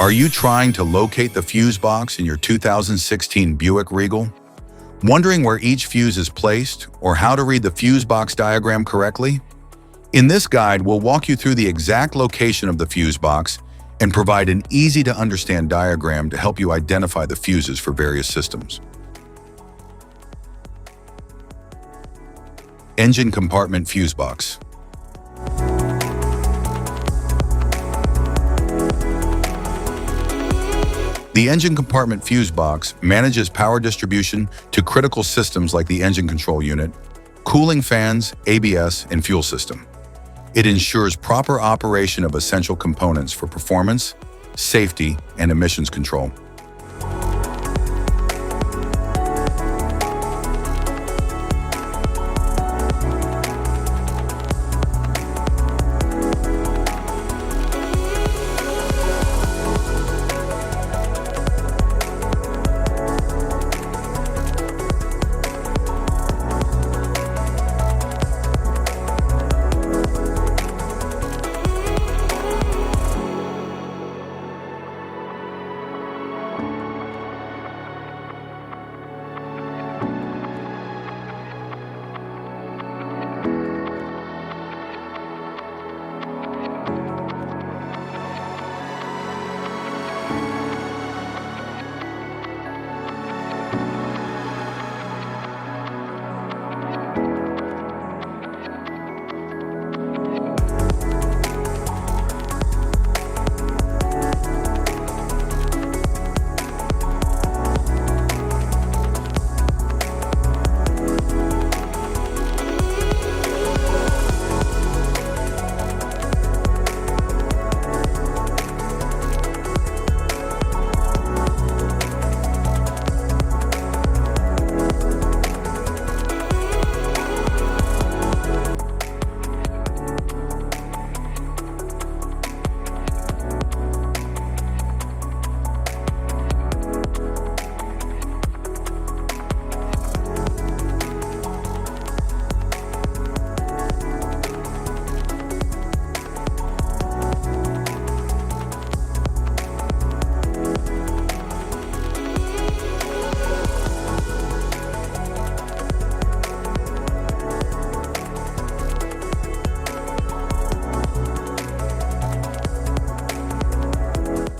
Are you trying to locate the fuse box in your 2016 Buick Regal? Wondering where each fuse is placed or how to read the fuse box diagram correctly? In this guide, we'll walk you through the exact location of the fuse box and provide an easy-to-understand diagram to help you identify the fuses for various systems. Engine compartment fuse box. The engine compartment fuse box manages power distribution to critical systems like the engine control unit, cooling fans, ABS, and fuel system. It ensures proper operation of essential components for performance, safety, and emissions control.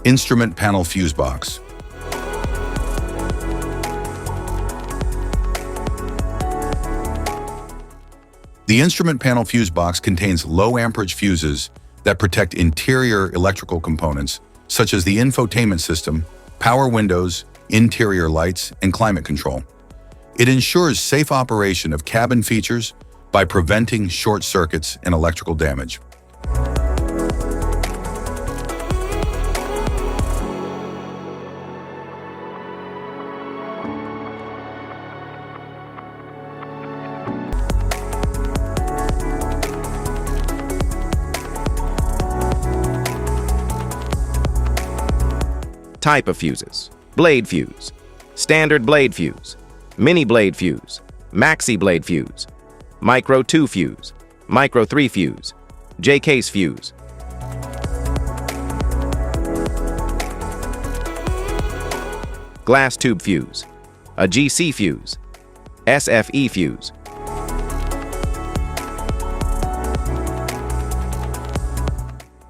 Instrument panel fuse box. The instrument panel fuse box contains low amperage fuses that protect interior electrical components such as the infotainment system, power windows, interior lights, and climate control. It ensures safe operation of cabin features by preventing short circuits and electrical damage. Type of fuses: blade fuse, standard blade fuse, mini blade fuse, maxi blade fuse, micro 2 fuse, micro 3 fuse, J-case fuse. Glass tube fuse, a GC fuse, SFE fuse.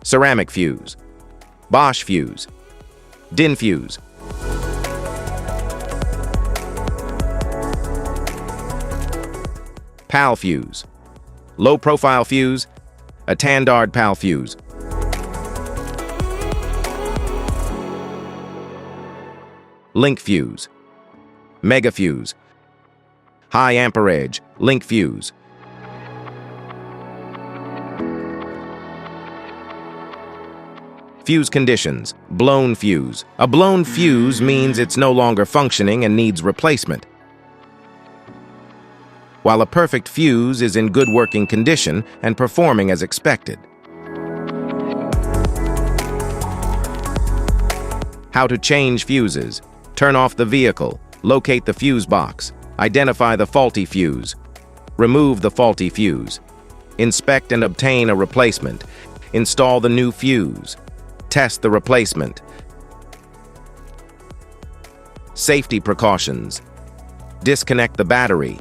Ceramic fuse, Bosch fuse, DIN fuse. PAL fuse, low profile fuse, a Tandard PAL fuse. Link fuse, mega fuse, high amperage, link fuse. Fuse conditions: blown fuse. A blown fuse means it's no longer functioning and needs replacement, while a perfect fuse is in good working condition and performing as expected. How to change fuses: turn off the vehicle, locate the fuse box, identify the faulty fuse, remove the faulty fuse, inspect and obtain a replacement, install the new fuse, test the replacement, Safety precautions. Disconnect the battery.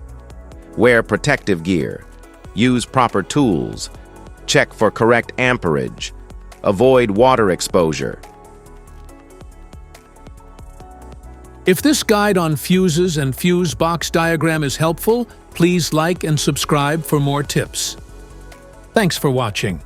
Wear protective gear. Use proper tools. Check for correct amperage. Avoid water exposure. If this guide on fuses and fuse box diagram is helpful, please like and subscribe for more tips. Thanks for watching.